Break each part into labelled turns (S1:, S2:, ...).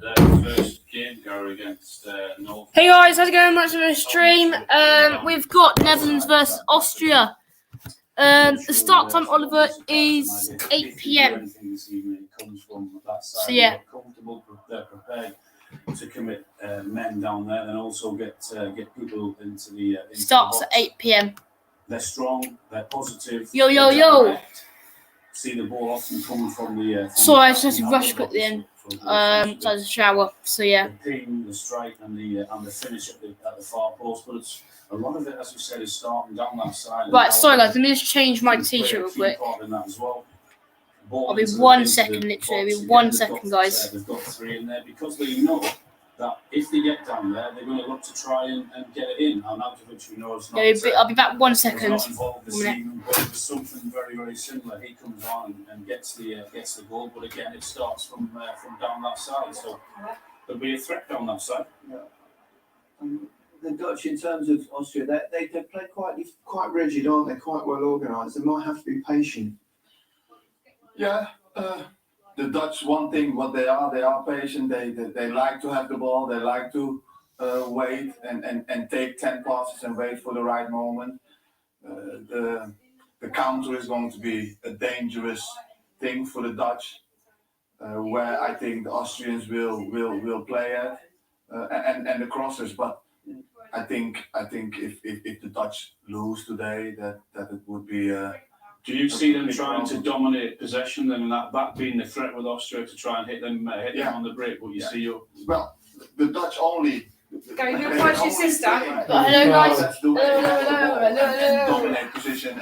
S1: first game, Gary, against North.
S2: Hey guys, how's it going? Much of a stream. We've got Netherlands versus Austria. The start time, Oliver, is 8 p.m. So yeah.
S1: They're prepared to commit men down there and also get people into the
S2: starts at 8 p.m.
S1: They're strong. They're positive.
S2: Yo.
S1: See the ball often coming from the.
S2: Sorry, I just had to rush quickly in. So I had to shower. So yeah.
S1: The ping, the strike, and the finish at the far post, but it's a lot of it, as we said, is starting down that side.
S2: Right, sorry guys, let me just change my t-shirt real quick. I'll be 1 second, literally. I'll be 1 second, guys.
S1: They've got three in there because they know that if they get down there, they're going to look to try and get it in. And out of which we know it's not.
S2: I'll be back 1 second.
S1: Not involved this evening, but it was something very, very similar. He comes on and gets the goal, but again, it starts from down that side. So there'll be a threat down that side.
S3: Yeah. The Dutch, in terms of Austria, they play quite rigid, aren't they? Quite well organised. They might have to be patient.
S4: Yeah. The Dutch, one thing, what they are patient. They like to have the ball. They like to wait and take 10 passes and wait for the right moment. The counter is going to be a dangerous thing for the Dutch, where I think the Austrians will play at, and the crosses. But I think if the Dutch lose today, that it would be.
S1: Do you see them trying to dominate possession and that being the threat with Austria to try and hit them on the break? What you see?
S4: Well, the Dutch only.
S5: Go, you approach your sister.
S2: Hello guys.
S4: Hello. Dominate position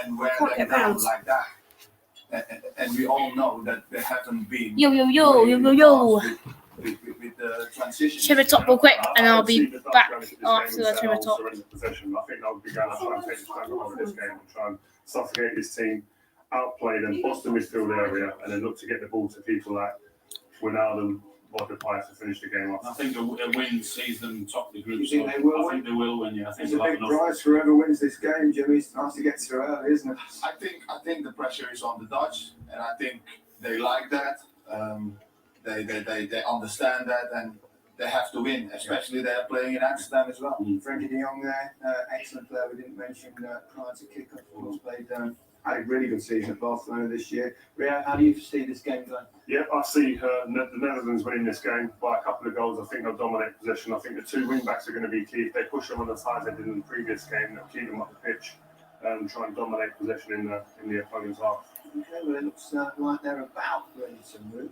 S4: and wear them down like that. And we all know that they haven't been.
S2: Yo.
S4: With the transition.
S2: Trim it top real quick, and I'll be back after the trim it top.
S6: I think they'll be going to try and take the strength over this game and try and suffocate this team, outplay them, boss the midfield area, and then look to get the ball to people like Wijnaldum, Vodka to finish the game off.
S1: I think a win sees them top of the group.
S3: You think they will win?
S1: I think they will win. Yeah, I think
S3: it's a big prize for whoever wins this game, Jimmy. It's nice to get through early, isn't it?
S4: I think the pressure is on the Dutch, and I think they like that. They understand that, and they have to win. Especially they're playing in Amsterdam as well.
S3: Frankie de Jong there, excellent player. We didn't mention prior to kick-off. Of course, played had a really good season at Barcelona this year. Rio, how do you see this game going?
S6: Yeah, I see the Netherlands winning this game by a couple of goals. I think they'll dominate possession. I think the two wing-backs are going to be key. If they push them on the sides they did in the previous game, they'll keep them up the pitch and try and dominate possession in the opponent's half.
S3: Okay, well, it looks like they're about ready to move.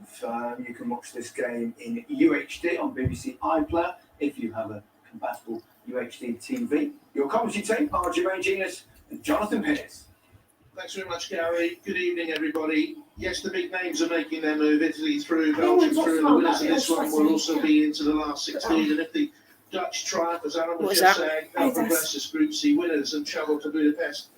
S3: You can watch this game in UHD on BBC iPlayer if you have a compatible UHD TV. Your commentary team are Jermaine Genius and Jonathan Pearce.
S7: Thanks very much, Gary. Good evening, everybody. Yes, the big names are making their move. Italy through, Belgium through. The winners of this one will also be into the last 16. And if the Dutch triumph, as Alan was just saying, they'll progress as Group C winners and travel to Budapest.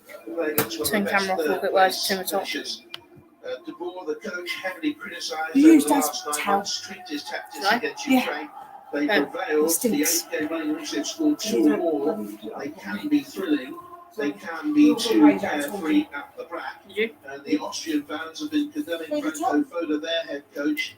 S2: Turn camera off a little bit while I turn it off.
S7: De Boer, the coach, heavily criticised over the last 9 months, tweaked his tactics against Ukraine. They prevailed. The 8 game run in which they've scored 2 more. They can be thrilling. They can be too carefree at the back. And the Austrian fans have been condemning Franco Foda, their head coach,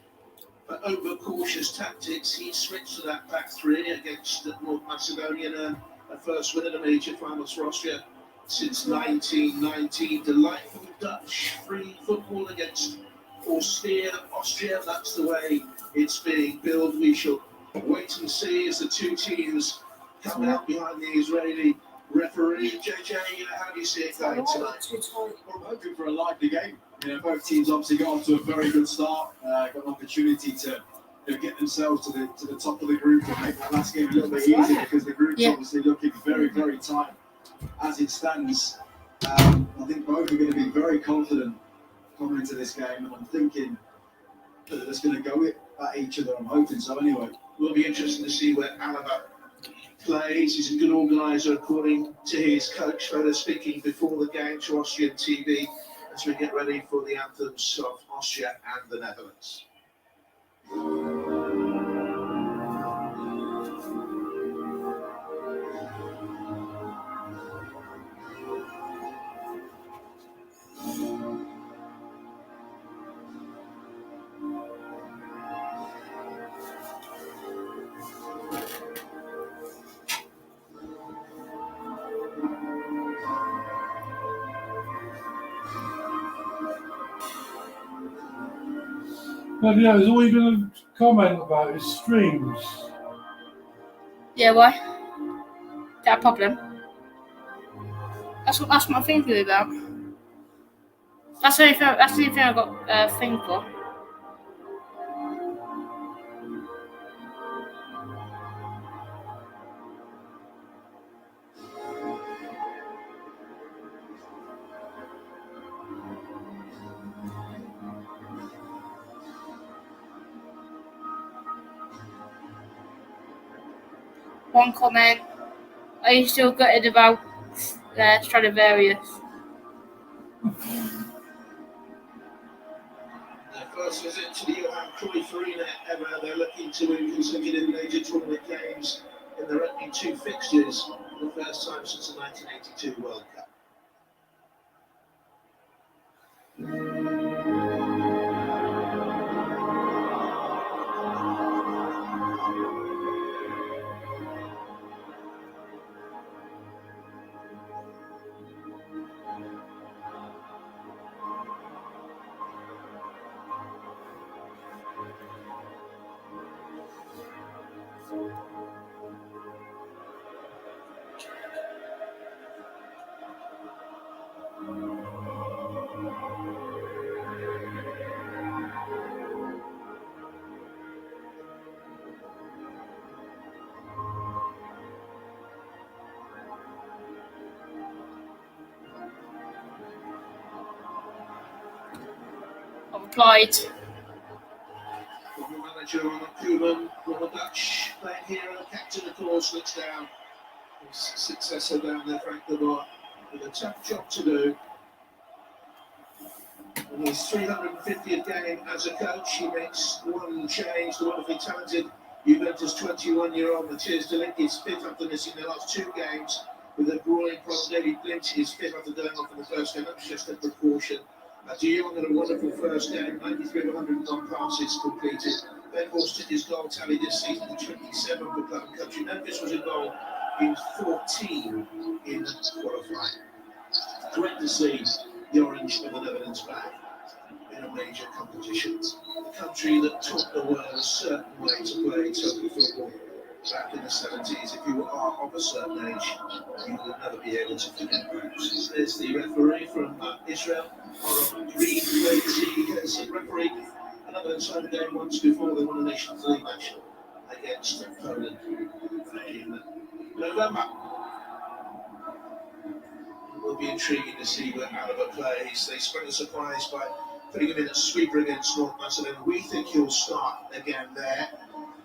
S7: for over-cautious tactics. He switched to that back three against North Macedonia, a first win in a major finals for Austria since 1919. Delightful Dutch free football against austere Austria. That's the way it's being billed. We shall wait and see as the two teams come out behind the Israeli referee. JJ, how do you see it going tonight?
S8: Well, I'm hoping for a lively game. Both teams obviously got off to a very good start. Got an opportunity to get themselves to the top of the group and make that last game a little bit easier because the group's obviously looking very, very tight as it stands. I think both are going to be very confident coming into this game, and I'm thinking that they're just going to go at each other. I'm hoping so anyway.
S7: Will be interesting to see where Alaba plays. He's a good organiser, according to his coach. Foda speaking before the game to Austrian TV as we get ready for the anthems of Austria and the Netherlands.
S9: But yeah, is all you're going to comment about is streams.
S2: Yeah, why? Is that a problem? That's what I'm thinking about. That's the only thing I got a thing for. One comment. Are you still gutted about Stradivarius?
S7: Their first visit to the Johan Cruyff Arena ever. They're looking to win consecutive major tournament games in their opening 2 fixtures for the first time since the 1982 World Cup.
S2: I've replied.
S7: Former manager Ronald Koeman, former Dutch playing hero, captain of course, looks down. His successor down there, Frank de Boer, with a tough job to do. In his 350th game as a coach, he makes one change. The wonderfully talented Juventus 21-year-old Matthias de Ligt is fit after missing the last 2 games with a groin problem. David Blind is fit after going off in the first game. That's just a precaution. De Jong had a wonderful first game, 93 of 101 passes completed. Ben Horst took his goal tally this season to 27 for club and country. Memphis was involved in 14 in qualifying. Great to see the Orange of the Netherlands back in a major competition. The country that taught the world a certain way to play total football back in the 70s. If you are of a certain age, you will never be able to forget that. There's the referee from Israel, Oron Green, he has refereed a Netherlands home game once before. They won a Nations League match against Poland back in November. It will be intriguing to see where Alaba plays. They sprung a surprise by putting him in a sweeper against North Macedonia. We think he'll start again there.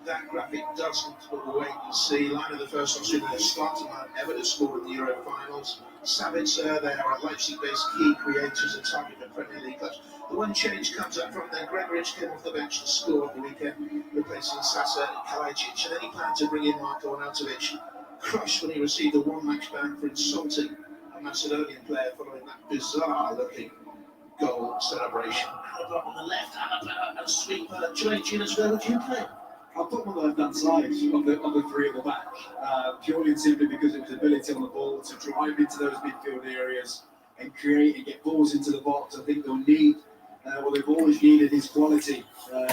S7: That graphic doesn't, but we'll wait and see. Line of the first Australian starting line ever to score in the Euro finals. Savitzer, they are a Leipzig-based key creators and target for Premier League clubs. The one change comes up from then. Gregoritsch came off the bench to score at the weekend, replacing Sasa and Kalajic. And then he planned to bring in Marko Arnautovic, crushed when he received a one-match ban for insulting a Macedonian player following that bizarre-looking goal celebration. Alaba on the left, Alaba and sweeper. Julius, where would you play?
S8: I'll put him on the left-hand side of the 3 at the back, purely and simply because of his ability on the ball to drive into those midfield areas and create and get balls into the box. I think they'll need, they've always needed his quality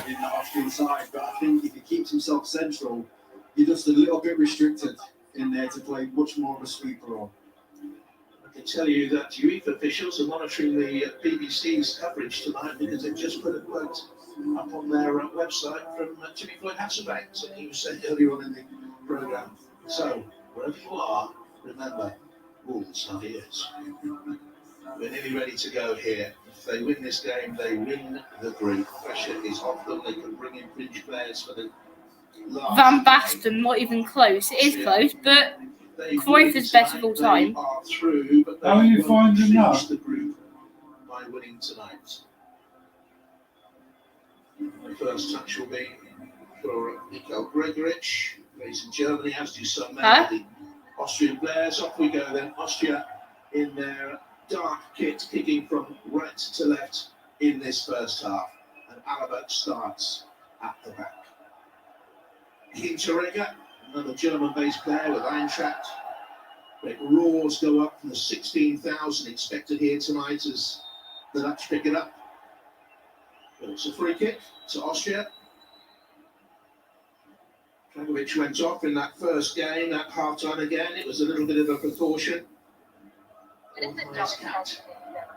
S8: in the Austrian side, but I think if he keeps himself central, he's just a little bit restricted in there to play much more of a sweeper role.
S7: I can tell you that UEFA officials are monitoring the BBC's coverage tonight because they've just put a quote up on their website from Jimmy Floyd Hasselbank, something he was saying earlier on in the programme. So, wherever you are, remember, Wolves are ears. We're nearly ready to go here. If they win this game, they win the group. Pressure is off them. They can bring in fringe players for the last
S2: Van Basten, not even close. It is close, but Cruyff is best of all time.
S7: They are through, but they
S9: How are you finding that?
S7: the group by winning tonight. The first touch will be for Michael Gregoritsch, plays in Germany, as do some many of the Austrian players. Off we go then. Austria in their dark kit, kicking from right to left in this first half. And Alaba starts at the back. Hinteregger, another German-based player with Eintracht. Great roars go up from the 16,000 expected here tonight as the Dutch pick it up. It's a free kick to Austria. Dragovic went off in that first game, that half-time again. It was a little bit of a precaution.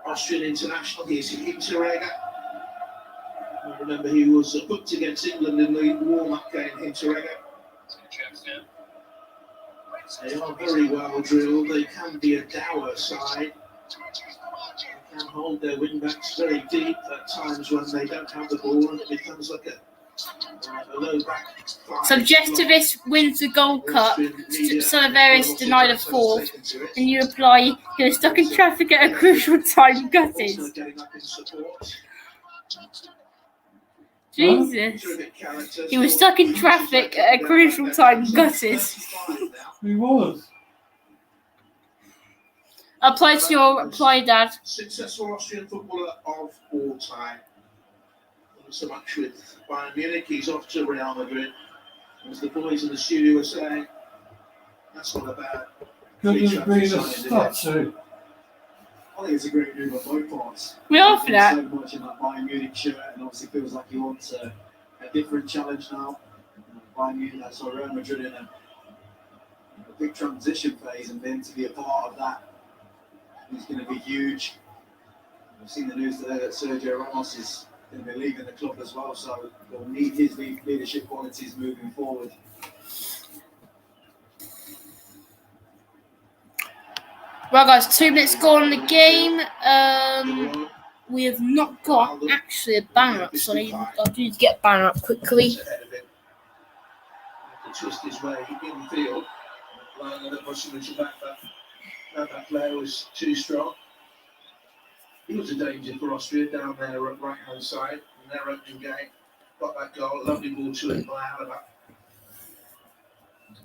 S7: Austrian international, here's Hinteregger. I remember he was booked against England in the warm-up game, Hinteregger. They are very well drilled. They can be a dour side. They can hold their wing-backs very deep at times when they don't have the ball, and it becomes like a low-back.
S2: Subjectivist wins the Gold Cup. Salaveris denied a fourth. And you apply, he was stuck in traffic at a crucial time, gutted. Jesus. He was stuck in traffic at a crucial time, gutted.
S9: He was.
S2: Apply to your reply, Dad.
S7: Successful Austrian footballer of all time. Not so much with Bayern Munich, he's off to Real Madrid. As the boys in the studio were saying, that's not a bad.
S9: Could have been a statue.
S8: I think it's a great move on both parts.
S2: We are for that.
S8: So much in that Bayern Munich shirt, and obviously feels like he wants a different challenge now. Bayern Munich, that's Real Madrid in a big transition phase, and then to be a part of that is going to be huge. We've seen the news today that Sergio Ramos is going to be leaving the club as well, so they'll need his leadership qualities moving forward.
S2: Right, guys, 2 minutes gone in the game. We have not got actually a banner up, so I need to get a banner up quickly.
S7: To twist his way in field, and the possibility that player was too strong. He was a danger for Austria down there at right-hand side in their opening game. Got that goal, lovely ball to him by Alaba.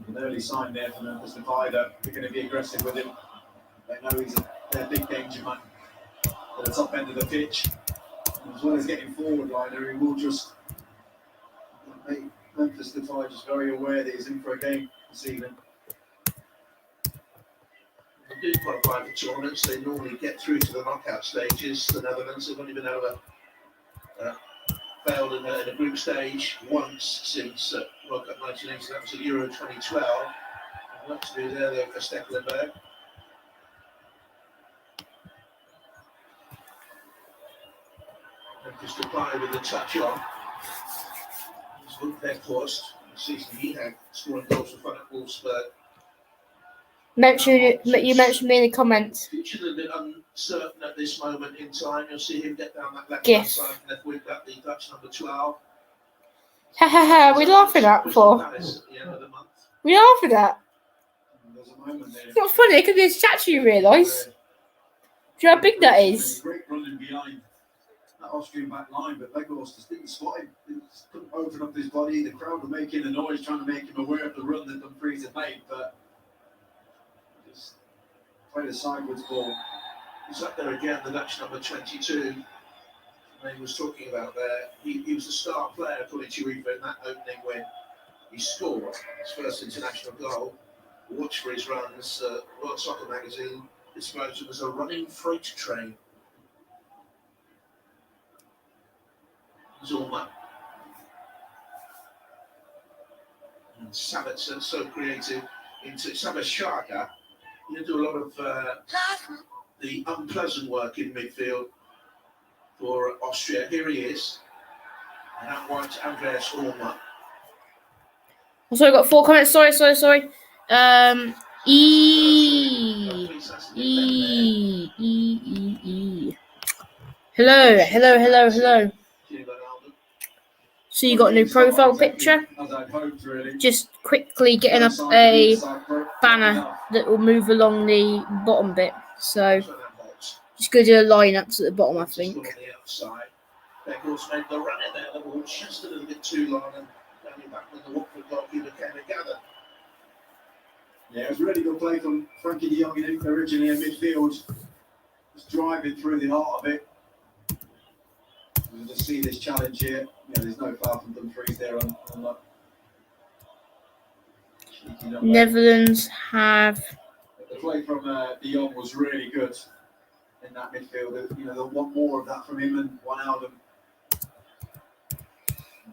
S8: An early sign there from Memphis Depay that they're going to be aggressive with him. They know he's their big danger man at the top end of the pitch. And as well as getting forward liner, he will just make Memphis Depay just very aware that he's in for a game this evening.
S7: They do qualify for tournaments. They normally get through to the knockout stages. The Netherlands have only been able to failed in a group stage once since World Cup 1980. That was at Euro 2012. And what to do there though for Stecklenburg. And just apply with the touch on. Just look there first. The season he had scoring goals for fun at Wolfsburg.
S2: You mentioned me in the comments.
S7: Future a little bit uncertain at this moment in time. You'll see him get down that left
S2: Gif.
S7: hand side left wing back, the Dutch number 12.
S2: Ha ha ha, we laughing at for?
S7: At the end of the month.
S2: We laughing at?
S8: There's a moment there.
S2: It's not funny, because it's a statue, you realise. Do you know how big that is?
S8: Great running behind that Austrian back line, but Weghorst just didn't spot him. He just couldn't open up his body. The crowd were making a noise, trying to make him aware of the run that Dumfries had made, but just played a sideways ball.
S7: He's up there again, the Dutch number 22. He was talking about there. He was a star player, according to UEFA, in that opening when he scored his first international goal. Watch for his runs. World Soccer Magazine describes him as a running freight train. Zulma. And Sabitzer, so creative. Into Sabashaka. You do a lot of the unpleasant work in midfield for Austria. Here he is. And out wide to Andreas Ulmer.
S2: Also, I got 4 comments. Sorry. Hello. So you got a new profile picture.
S8: As I'd hoped, really.
S2: Just quickly getting up a banner that will move along the bottom bit. So just go do the lineups at the bottom, I think.
S7: On the outside. Weghorst made the run in there. The ball just a little bit too long, and down back when the Watford goalkeeper came and gathered.
S8: Yeah, it was a really good play from Frankie de Jong originally in midfield. Just driving through the heart of it. We'll just see this challenge here. You know, there's no foul from Dumfries there on that.
S2: Netherlands have.
S8: The play from de Jong was really good in that midfield. You know, they'll want more of that from him and Wijnaldum.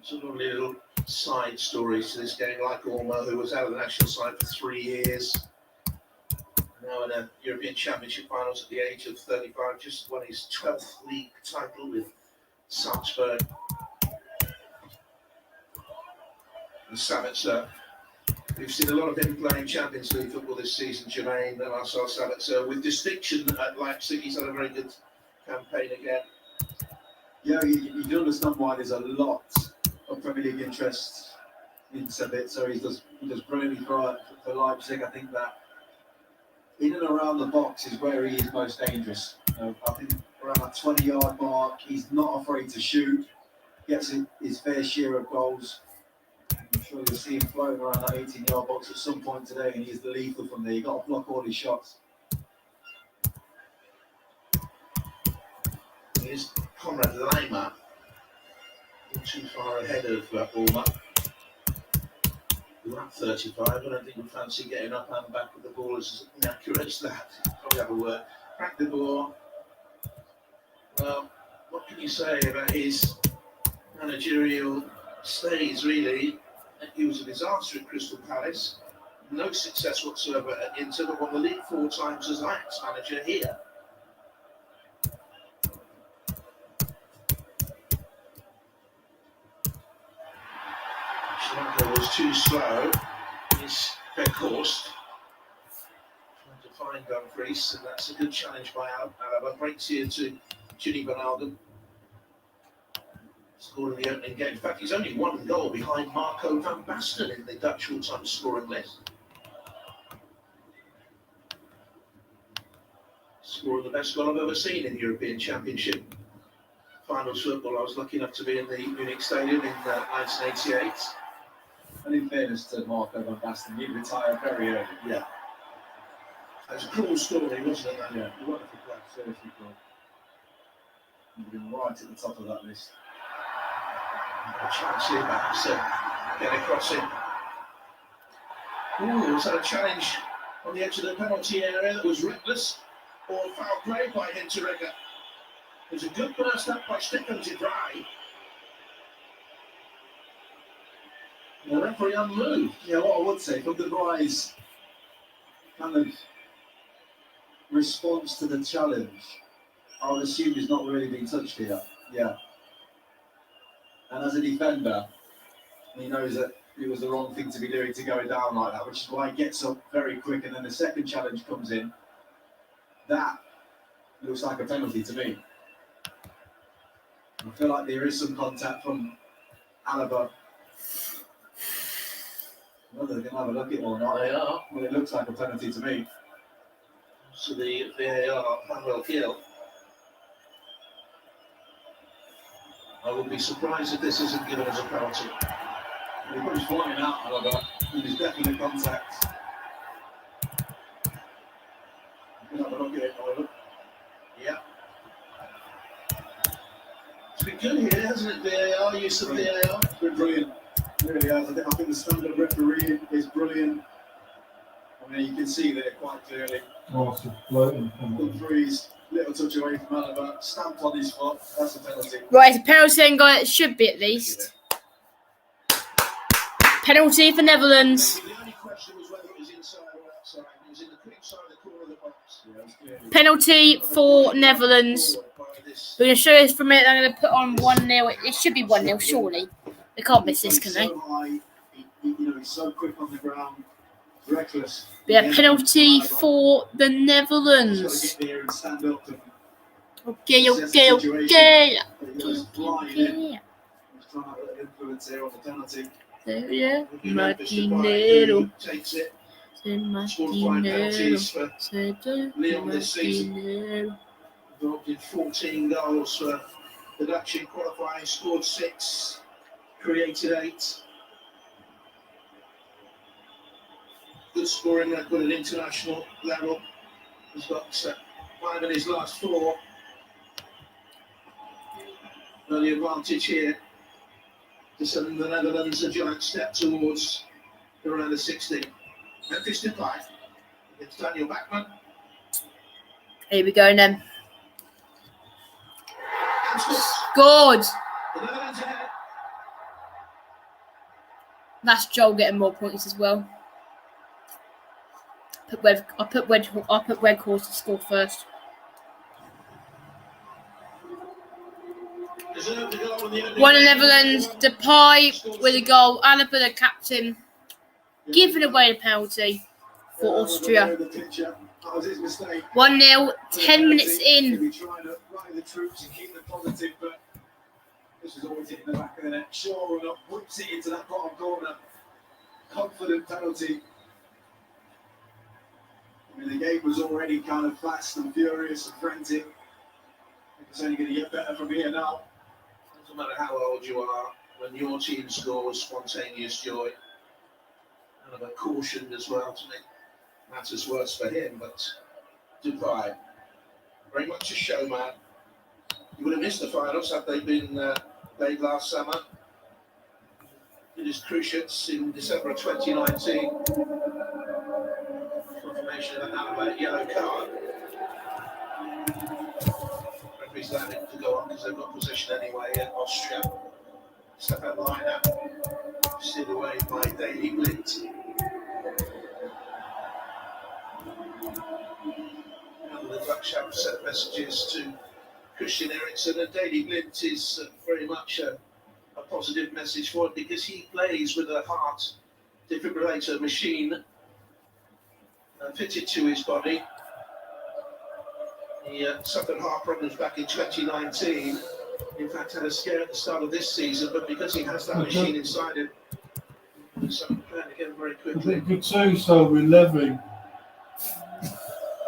S7: Some lovely little side stories to this game, like Orma, who was out of the national side for 3 years. Now in a European Championship finals at the age of 35, just won his 12th league title with Salzburg. And Savitzer, we've seen a lot of him playing Champions League football this season, Jermaine and Marcel Savitzer, with distinction at Leipzig. He's had a very good campaign again.
S8: Yeah, you can understand why there's a lot of Premier League interest in Savitzer. He does brilliantly for Leipzig. I think that in and around the box is where he is most dangerous. I think around that 20-yard mark, he's not afraid to shoot, gets his fair share of goals. I'm sure you'll see him floating around that 18-yard box at some point today, and he's lethal from there. You've got to block all his shots.
S7: Here's Conrad Lima, not too far ahead of Orma. We're at 35. I don't think we fancy getting up and back with the ball as inaccurate as that. Probably have a word. Frank de Boer. Well, what can you say about his managerial stays, really? He was a disaster at Crystal Palace. No success whatsoever at Inter, but won the league 4 times as Ajax manager here. Schmeichel was too slow in his Verkhorst. Trying to find Dumfries, and that's a good challenge by Alaba. Breaks here to Ginny Van Alden. Scored in the opening game. In fact, he's only 1 goal behind Marco van Basten in the Dutch all-time scoring list. Scoring the best goal I've ever seen in European Championship finals football. I was lucky enough to be in the Munich Stadium in 1988.
S8: And in fairness to Marco van Basten, he retired very early.
S7: Yeah. It was a cool story, wasn't it?
S8: Yeah, a wonderful player, seriously cool. He'd been right at the top of that list.
S7: A chance here, perhaps, get across him. Ooh, was that a challenge on the edge of the penalty area that was reckless? Or foul play by Hinteregger? There's a good burst up by Stefan de Vrij. The referee unmoved.
S8: Yeah, what I would say, from de Vrij's kind of response to the challenge, I would assume he's not really been touched here. Yeah. And as a defender, he knows that it was the wrong thing to be doing to go down like that, which is why he gets up very quick, and then the second challenge comes in. That looks like a penalty to me. I feel like there is some contact from Alaba. Whether they can have a look at it or not,
S7: They are.
S8: well, it looks like a penalty to me.
S7: So the VAR Manuel Gil. I would be surprised if this isn't given as a penalty.
S8: He comes flying out, Alaba, and there's definitely contact. You can have a look at it, however.
S7: Yeah. It's been good here, hasn't it, VAR? Use of VAR.
S8: It's been brilliant. It really has. I think the standard refereeing is brilliant. I mean, you can see there quite clearly. Good freeze, little touch away from Alaba, stamped on his foot. That's a penalty.
S2: Right, it's a penalty then, guys. It should be at least. Penalty for Netherlands.
S7: The only question was whether it was inside or outside. It was in the quick side of the corner of the box.
S2: Penalty for Netherlands. We're going to show this for a minute. I'm going to put on 1-0. It should be 1-0, surely. They can't miss this, can they?
S8: So high, he's so quick on the ground, reckless.
S2: Yeah, penalty for the Netherlands.
S8: He's got to get there and stand up and
S2: Okay.
S8: He's trying to have an influence here on the penalty.
S2: Yeah,
S7: Martinello takes it. Scored 5 penalties for Leon this season. Involved in 14 goals for the Dutch in qualifying. Scored 6, created 8. Good scoring record at international level. He's got 5 in his last 4. Early advantage here to send the Netherlands a giant step towards the round of 16. Memphis Depay against Daniel Bachmann.
S2: Here we go then.
S7: And scores.
S2: Good.
S7: The Netherlands ahead.
S2: That's Joel getting more points as well. I'll put Weghorst to score first. One in Netherlands, Depay with a goal, Alaba the captain, giving away the penalty for Austria. 1-0, 10 minutes in.
S8: This is always hitting the back of the net. Shaw run up, whips it into that bottom corner. Confident penalty. I mean, the game was already kind of fast and furious and frantic. It's only going to get better from here now.
S7: Doesn't matter how old you are, when your team scores, spontaneous joy. And a caution as well to make matters worse for him, but Dubai, very much a showman. You would have missed the finals had they been played last summer. It is Cruciates in December of 2019. Confirmation of an animate yellow card. Referee's allowed him to go on because they've got possession anyway in Austria. Step out lineup. Steered away by Daley Blind. And the Dutch have sent messages to Christian Eriksen, and Daley Blind is very much a positive message for him because he plays with a heart defibrillator machine fitted to his body. He suffered heart problems back in 2019. In fact, had a scare at the start of this season, but because he has that machine inside him, he's playing again very quickly.
S9: You could say so with Levy.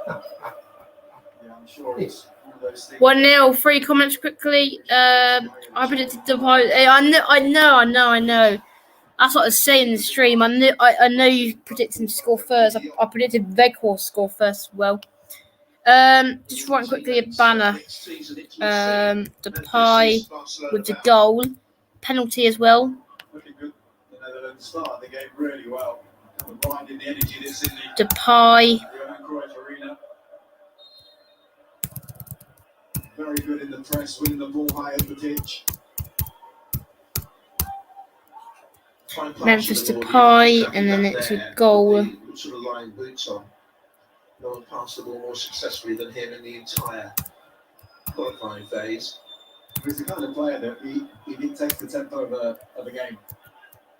S8: Yeah, I'm sure it's one of those things.
S2: 1-0, 3 comments quickly. I predicted Depay. I know. That's what I was saying in the stream. I know you predicted him to score first. I predicted Weghorst to score first as well. Just writing quickly a banner. Depay with the goal. Penalty as well.
S8: Looking good. The Netherlands started the game really well. Reminding the energy that's in the
S2: Depay.
S8: Cruyff Arena. Very good in the press, winning the ball high up the pitch.
S2: Memphis Depay, and then it's a goal.
S7: Sort of lying boots on. No one passed the ball more successfully than him in the entire qualifying phase.
S8: He's the kind of player that he dictates the tempo of a game.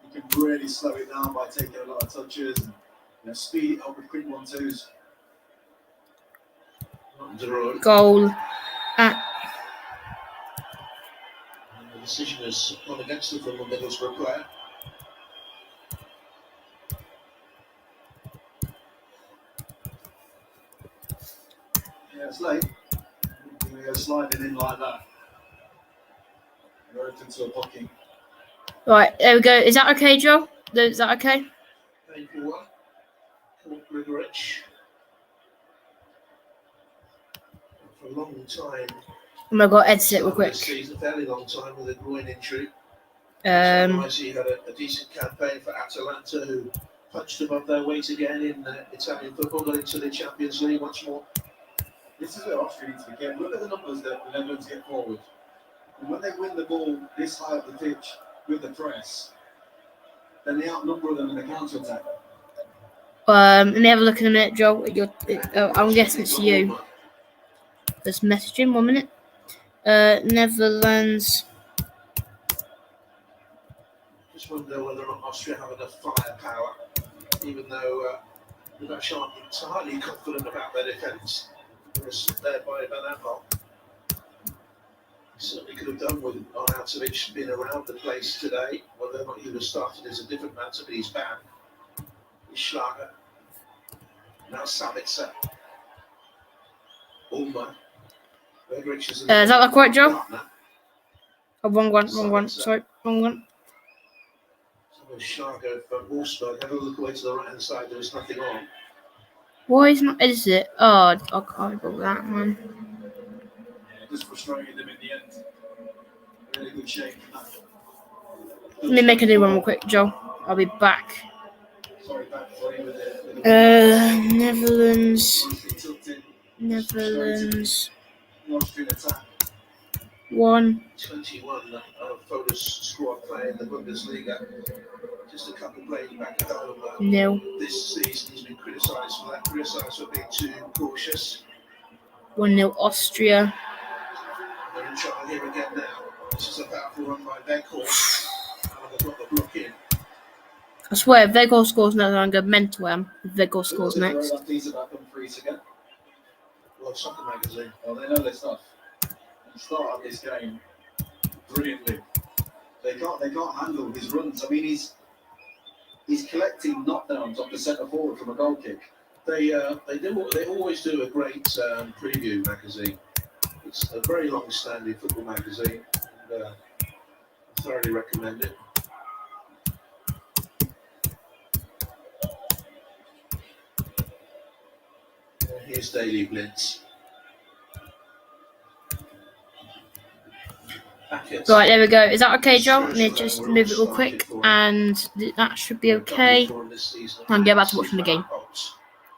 S8: He can really slow it down by taking a lot of touches and speed it up with quick 1-2s.
S2: Goal.
S7: And the decision has gone against the former Middlesbrough player.
S8: Yeah, it's late. You're sliding in like that. You're open to a blocking.
S2: Right, there we go. Is that okay, Joe? Is that okay?
S7: Thank you, Grigorich. For a long time.
S2: I'm gonna go edit it real quick.
S7: A fairly long time with a groin injury. He had a decent campaign for Atalanta, who punched above their weight again in Italian football, got into the Champions League once more.
S8: This is where Austria needs to be careful. Look at the numbers that the Netherlands get forward. And when they win the ball this high up the pitch with the press, then they outnumber them in the counter-attack.
S2: Let me have a look in a minute, Joe. I'm guessing it's you. Let's message him 1 minute. Netherlands.
S7: Just wonder whether or not Austria have enough firepower, even though the Dutch aren't entirely confident about their defence. There by Van Aanholt. Certainly could have done with Arnautovic being around the place today. Whether or not he was started is a different matter, but he's banned. He's Schlager. Now Sabitzer. Ulmer.
S2: Is that the correct, Joe? Oh, wrong one. Sorry, wrong one.
S7: So Schlager from Wolfsburg. Have a look away to the right hand side. There was nothing on.
S2: Why is not edited it? Oh, I can't go with that one.
S8: Yeah, just frustrated them in the end. Really good shape.
S2: Let me make a new one real quick, Joe. I'll be back.
S8: Sorry, back for you with the
S2: Netherlands.
S8: Austrian attack.
S2: 1.
S7: 21 Polish squad playing the Bundesliga. Just a couple playing back at home.
S2: Nil.
S7: This season he's been criticised for that, criticised for being too cautious.
S2: 1-0 Austria.
S7: They're in trouble here again now. This is a powerful run by Weghorst. They've got the block in.
S2: I swear, if Weghorst scores next, I'm going mental. If Weghorst scores next.
S8: About them freeze again.
S7: Well, Soccer Magazine.
S8: Well, they know their stuff. And start up this game brilliantly. They can't handle his runs. I mean, he's collecting knockdowns off the centre forward from a goal kick.
S7: They always do a great preview magazine. It's a very long-standing football magazine, and I thoroughly recommend it. Here's Daily Blitz.
S2: Right, there we go. Is that okay, Joe? Let me just move it real quick, and that should be okay. I can get back to watching the game.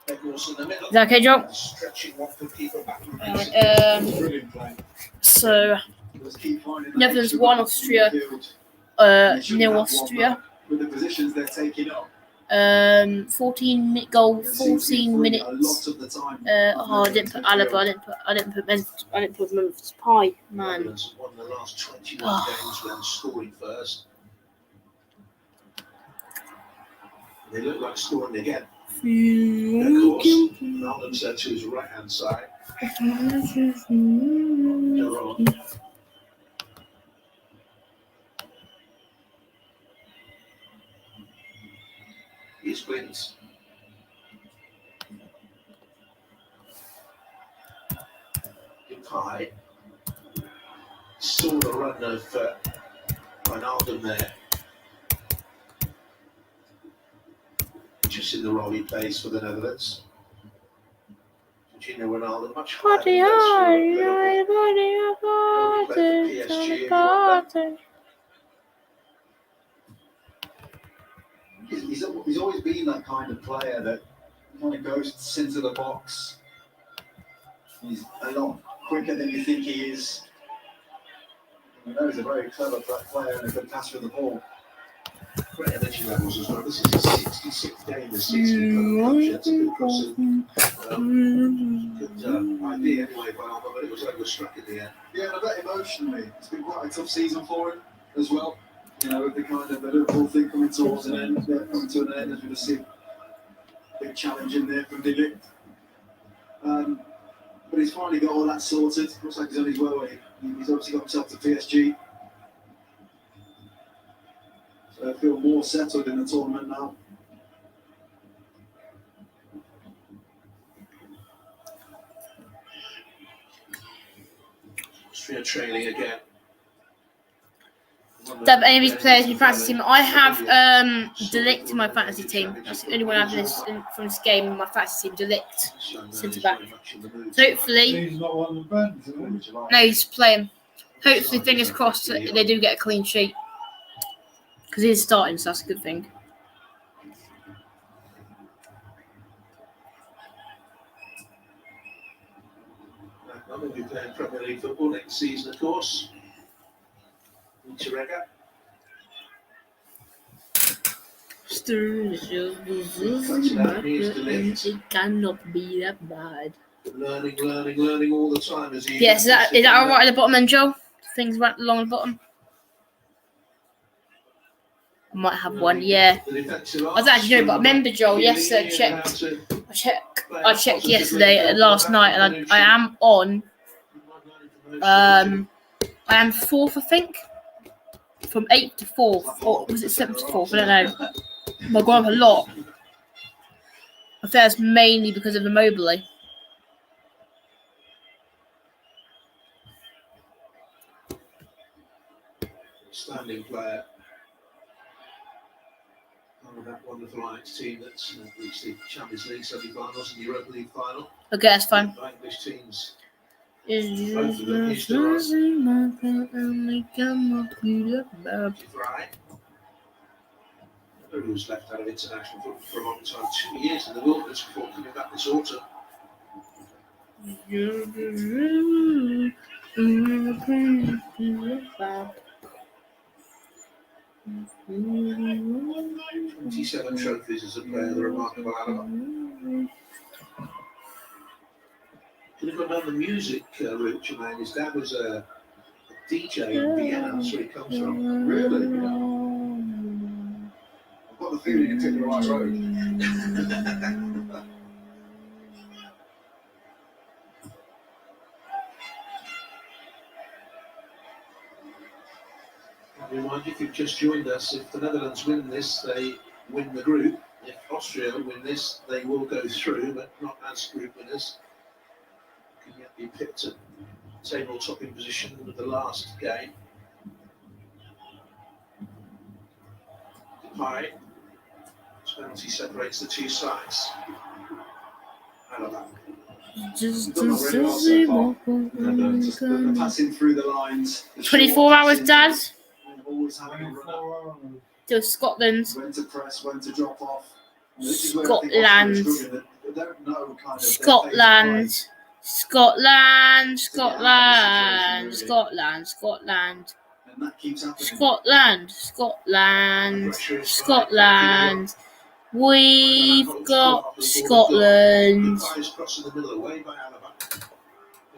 S2: Is that okay, Joe? So, Netherlands 1, Austria 0 Austria.
S8: With the positions they're taking up.
S2: 14 minutes.
S8: Of the time.
S2: I didn't put Alaba. I didn't put Memphis Pie, man.
S7: Netherlands won the last 21 games when scoring first. They look like scoring again. And of course, Ronaldo said to his right-hand side. Here's Blitz. Depay saw the run of Ronaldo there. Just in the role he plays for the Netherlands. Gino Ronaldo much higher than
S8: He's always been that kind of player that kind of goes into the box. He's a lot quicker than you think he is. I know he's a very clever player and a good passer of the ball.
S7: great energy levels as well. This is his 66th game this season. It's a good crossing. Good idea anyway by Alba, but it was overstruck in the end.
S8: Yeah, and I bet emotionally, it's been quite a tough season for him as well. You know, with the kind of the Liverpool thing coming towards an end, coming to an end, as we just see a big challenge in there from Delict. But he's finally got all that sorted. Looks like he's on his way. He's obviously got himself to PSG. So I feel more settled in the tournament now.
S7: Austria trailing again.
S2: That any of these players in your fantasy team. I have Delict in my fantasy team. That's the only one I have from this game in my fantasy team. Delict, centre back. So hopefully,
S9: He's not on the bench, is he?
S2: no, he's playing. Hopefully, fingers crossed that they do get a clean sheet because he's starting, so that's a good thing.
S7: I'm going to be playing Premier League football next season, of course. Interrega.
S2: It cannot be that bad.
S7: Learning all the time as he.
S2: Yes, is that all right at the bottom then, Joe? Things right along the bottom. I might have one, yeah. I was actually doing, but I remember Joel yesterday. I checked yesterday, last night, and I am on. I am 4th, I think. From 8th to 4th, or was it 7th to 4th? I don't know. I've gone up a lot. I think that's mainly because of the Mobley.
S7: Standing player. That wonderful Ajax team that's reached the Champions League semi-finals and the Europa League final.
S2: Okay, that's fine.
S7: The English teams.
S2: It's
S7: Both of them used to He was left out of international football for a long time, 2 years in the wilderness before coming back this autumn. 27 trophies as a player, the remarkable Alaba. Could have gone down the music route, Jermaine. His dad was a DJ in Vienna, that's where he comes from.
S3: Really? I've got the feeling you took the right road.
S7: I remind you, if you've just joined us, if the Netherlands win this, they win the group. If Austria win this, they will go through, but not as group winners. Can yet be picked at table topping position with the last game. Depay. Penalty separates the two sides. Alaba.
S3: Done that really well so far. Just the passing through the lines. The
S2: 24
S3: short
S2: hours,
S3: passing,
S2: Dad.
S3: Always having a run up.
S2: To Scotland.
S3: When to press, when to drop off. And this is where I think Austria
S2: Scotland.
S3: is struggling. They don't know kind of their
S2: Scotland.
S3: phase
S2: Scotland.
S3: of play. To get out of this situation,
S2: Scotland.
S3: really.
S2: Scotland.
S3: And that keeps happening.
S2: Scotland. Scotland. Scotland. We've got Scotland.
S7: Depay's crossing the middle away by Alaba.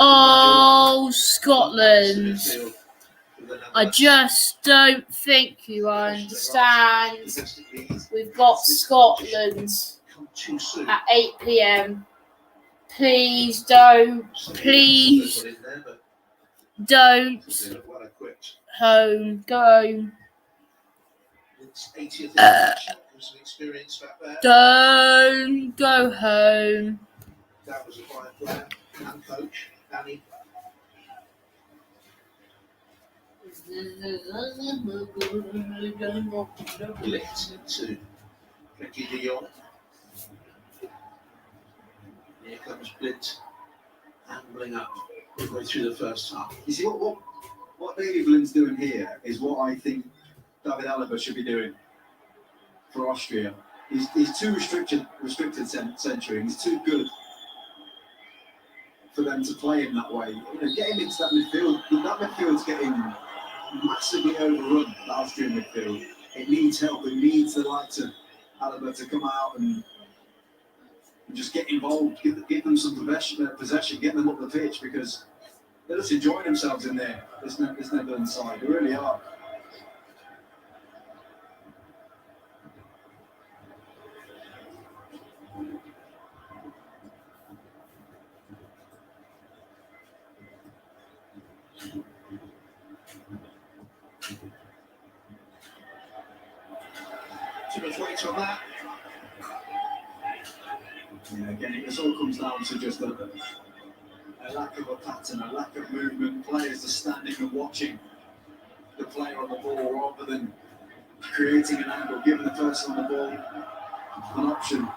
S2: Oh, Scotland. I just don't think you understand. We've got Scotland at 8 p.m. Please don't home. Go home. Don't go home.
S7: That was a fine player and coach, Danny. Blitz into Frankie de Jong. Here comes Blitz, ambling up midway through the first half.
S3: You see, what David Blind's doing here is what I think David Alaba should be doing for Austria. He's too restricted century. He's too good for them to play him that way. You know, get him into that midfield. That midfield's getting massively overrun, the Austrian midfield. It needs help. It needs the likes of Alaba to come out and just get involved, give them some possession, get them up the pitch, because they're just enjoying themselves in there. This Netherlands side, they really are.
S7: Too much weight on that.
S3: Yeah, again, it all comes down to just a lack of a pattern, a lack of movement. Players are standing and watching the player on the ball rather than creating an angle, giving the person on the ball an option.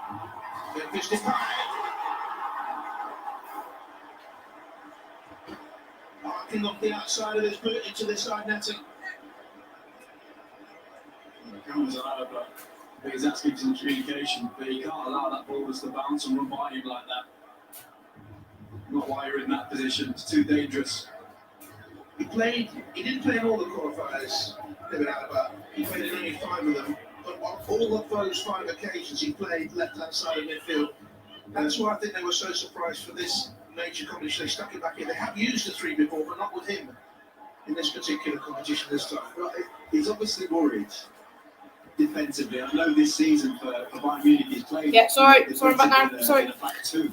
S7: Arcing off the outside of his boot into the side netting.
S3: The cameras on Alaba, but he's asking for some communication, but he can't allow that ball just to bounce and run by him like that. Not while you're in that position, it's too dangerous.
S7: He didn't play in all the qualifiers, David Alaba. He played in only 5 of them, but on all of those 5 occasions he played left-hand side of midfield. That's why I think they were so surprised for this major competition. They stuck it back in. They have used the 3 before, but not with him in this particular competition this time.
S3: Well, he's obviously worried defensively. I know this season for Bayern Munich he's played.
S2: Yeah, sorry about that.
S3: In a back 2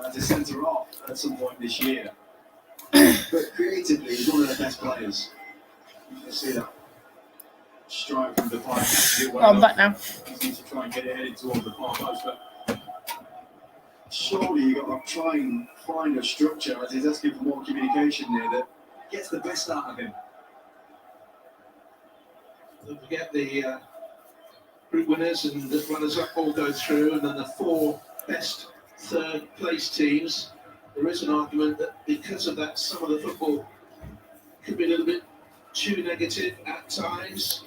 S3: as a centre half at some point this year. But creatively, he's one of the best players. You can see that strike from the far.
S2: I'm back now.
S3: He needs to try and get it headed towards the far post, but surely you've got to try and find a structure, as he's asking for more communication there, that gets the best out of him.
S7: Don't forget the group winners and the runners-up all go through, and then the 4 best third-place teams. There is an argument that because of that, some of the football could be a little bit too negative at times.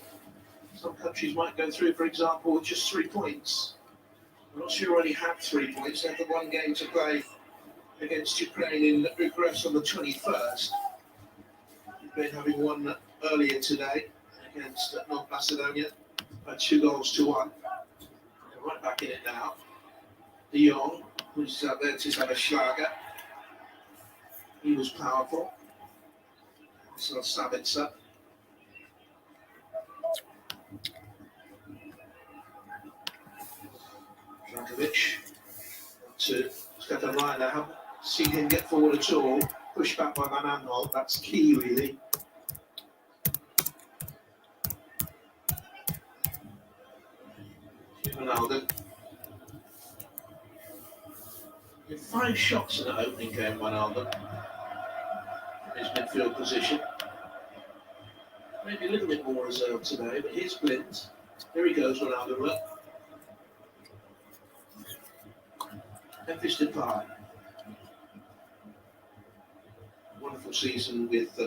S7: Some countries might go through, for example, with just 3 points. I'm not sure already had 3 points. They had the 1 game to play against Ukraine in Bucharest on the 21st. Ukraine having won earlier today against North Macedonia by 2-1. They're right back in it now. De Jong, who's out there to have a Schlager. He was powerful. It's not Sabitzer. Dragovic to Stefan Ryan. I haven't seen him get forward at all. Pushed back by Van Aanholt. That's key, really. Ronaldo. He had 5 shots in that opening game, Ronaldo. From his midfield position. Maybe a little bit more reserved today, but here's Blind. Here he goes, Ronaldo. Look. Memphis Depay. Wonderful season with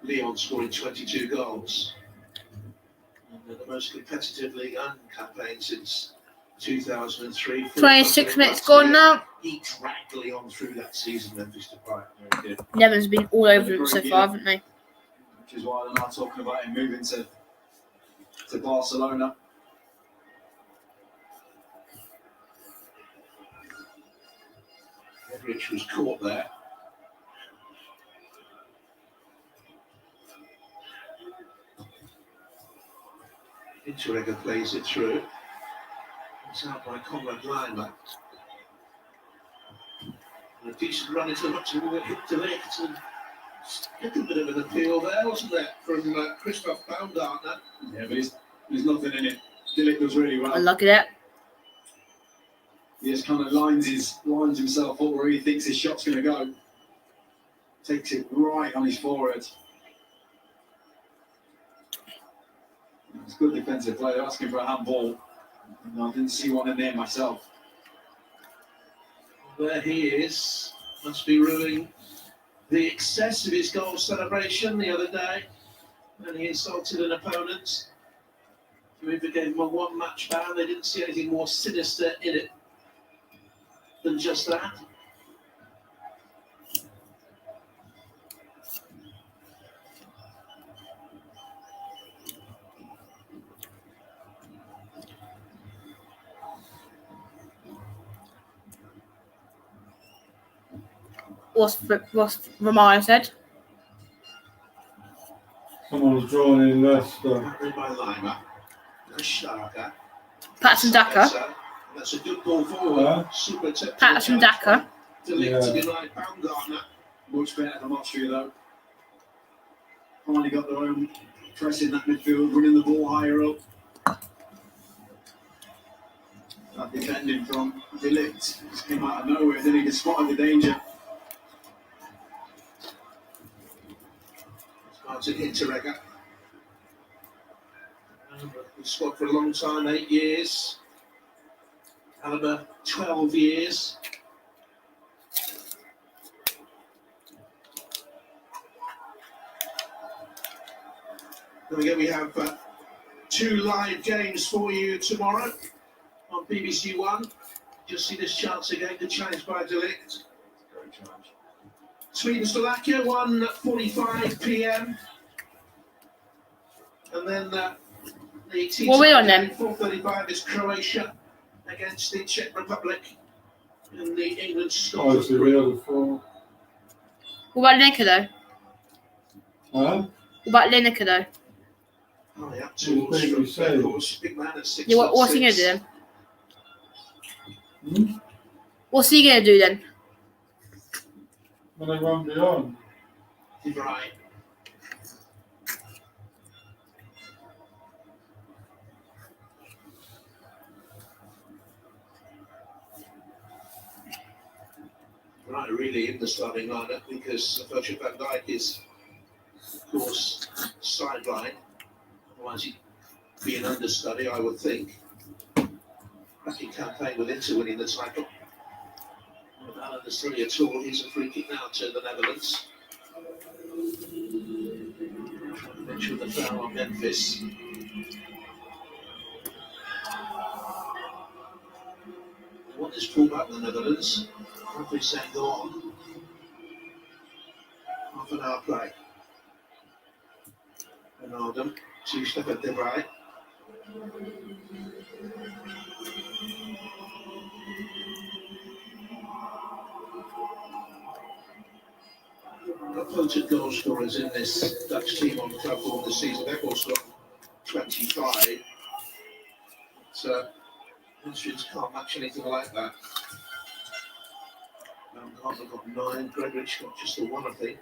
S7: Lyon scoring 22 goals. And the most competitive League 1 campaign since 2003.
S2: 26 minutes gone now.
S7: He dragged Lyon through that season, Memphis Depay. Very good.
S2: Netherlands been all over them so far, haven't they?
S8: Which is why they're now talking about him moving to Barcelona.
S7: Rich was caught there. Interregger plays it through. It's out by Conrad Leimer. And a decent run into the box and hit to left. And a little bit of an appeal there, wasn't there, from Christoph Baumgartner?
S8: Yeah, but there's nothing in it. Dilic does really well.
S2: I look at it.
S8: He just kind of lines himself up where he thinks his shot's going to go. Takes it right on his forehead. It's good defensive play. They're asking for a handball. And I didn't see one in there myself.
S7: There he is. Must be ruining the excess of his goal celebration the other day when he insulted an opponent. UEFA gave him a 1-match ban. They didn't see anything more sinister in it than just that.
S2: What's Romano said?
S9: Someone's drawn in Leicester.
S7: By Lima. Schlager.
S2: Patson Daka.
S7: That's a good ball forward. Super
S2: Patson Daka.
S7: Delict to be like Baumgartner.
S8: Much better from Austria though. Finally got their own press in that midfield, running the ball higher up. That defending from Delict just came out of nowhere, then he just spotted the danger.
S7: Martin Hinteregger. He's squad for a long time, 8 years. Alaba, 12 years. There we go, we have 2 live games for you tomorrow on BBC One. Just see this chance again, good challenge by Delict.
S8: Great challenge.
S7: Sweden-Slovakia, 1:45 p.m. And then the team
S2: What are we on then?
S7: 4:35 is Croatia against the Czech Republic in the
S9: Oh,
S7: England-Scotland
S9: it's the
S7: group.
S9: real four.
S2: What about Lineker though?
S9: Huh?
S2: What about Lineker though?
S7: Oh, yeah,
S9: What do you think we say?
S7: of course, big man at 6.
S2: Yeah, what's he gonna do then?
S9: Hmm?
S2: What's he gonna do then?
S9: When they run beyond.
S7: Right. Right, really in the starting lineup because Virgil van Dijk is, of course, sidelined. Otherwise, he'd be an understudy, I would think. Cracking campaign with Inter winning the title. Without understudy at all, he's a free kick now to the Netherlands. Mention the foul on Memphis. They want this pull back the Netherlands. Referee saying go on. Half an hour play. Ronaldo. to Stefan de Vrij. Potent goal scorers in this Dutch team on club form this season. They've also got 25. So Austrians can't match anything like that. Hartman got 9. Gregory's got just the 1, I think.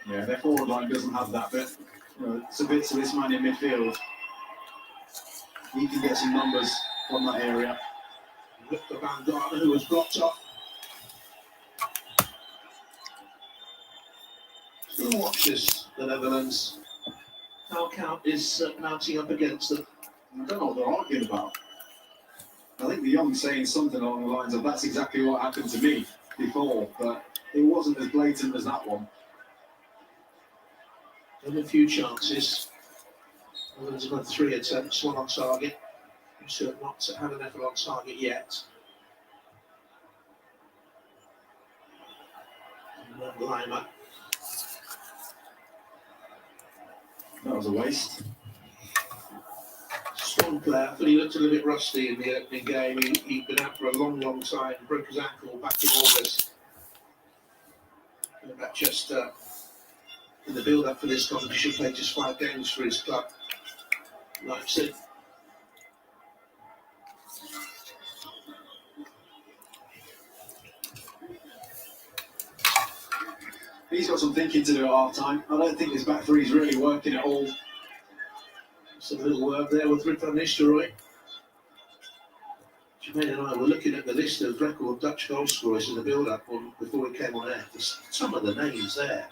S8: Yeah, their forward line doesn't have that bit. It's a bit to this man in midfield. He can get some numbers from that area.
S7: Look for Van Gardner, who was blocked off. So watch this, the Netherlands. How count is mounting up against them.
S8: I don't know what they're arguing about. I think the young's saying something along the lines of that's exactly what happened to me before, but it wasn't as blatant as that one.
S7: And a few chances. Netherlands have had 3 attempts, 1 on target. So not had an effort on target yet. Lima.
S8: That was a waste.
S7: Strong player, but he looked a little bit rusty in the opening game. He'd been out for a long, long time. Broke his ankle back in August. And that just in the build-up for this competition, played just 5 games for his club, Leipzig.
S8: He's got some thinking to do at half time. I don't think his back three is really working at all.
S7: Some little work there with Ruud van Nistelrooy. Jermaine and I were looking at the list of record Dutch goal scorers in the build-up before we came on air. There's some of the names there.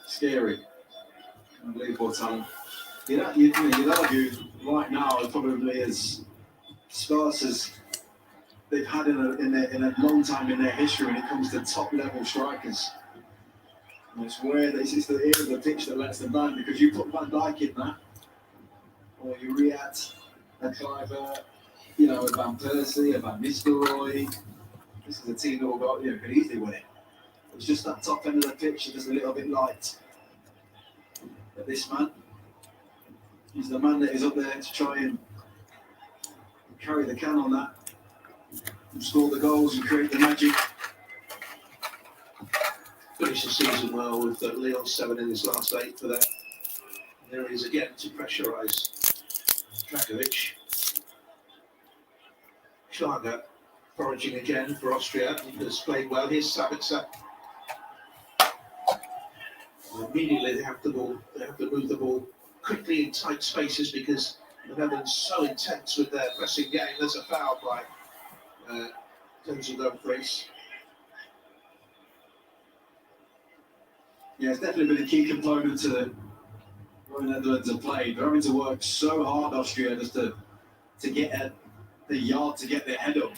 S8: Scary. Unbelievable talent. You'd argue right now it's probably as sparse as they've had in a long time in their history when it comes to top level strikers. And it's where it's the ear of the pitch that lets them down, because you put Van Dijk in that, or you Riyad, a driver, a Van Persie, a Van Nistelrooy. This is a team that will go, could easily win it. It's just that top end of the pitch is just a little bit light. But this man, he's the man that is up there to try and carry the can on that, and score the goals and create the magic.
S7: Finished the season well with Leon 7 in his last 8 for them. There he is again to pressurise Dragovic. Schlager foraging again for Austria. He has played well. Here's Sabitzer. Immediately they have to move the ball quickly in tight spaces because the Netherlands so intense with their pressing game. There's a foul by Denzel Dumfries.
S8: Yeah, it's definitely been a key component to the way the Netherlands have played. They're having to work so hard, Austria, just to get the yard, to get their head up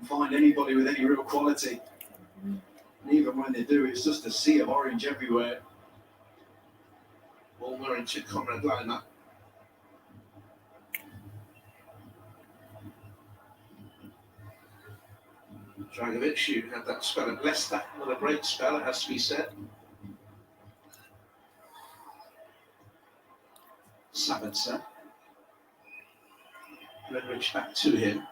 S8: and find anybody with any real quality. And even when they do, it's just a sea of orange everywhere.
S7: Ball more into Conrad Lima. Dragovic, who had that spell at Leicester, not a great spell, it has to be said. Sabitzer. Redrich back to him.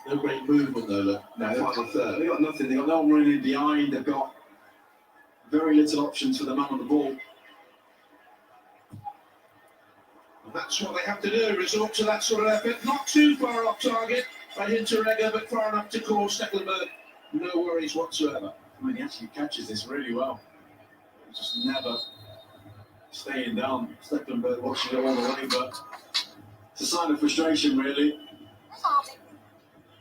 S7: No great movement though, look. No, final third.
S8: They've got nothing. They've got no one running behind. They've got very little options for the man on the ball.
S7: And that's what they have to do, resort to that sort of effort. Not too far off target by Hinteregger, but far enough to cause Stecklenburg no worries whatsoever.
S8: I mean, he actually catches this really well. He's just never staying down. Stecklenburg watching it all the way, but it's a sign of frustration, really.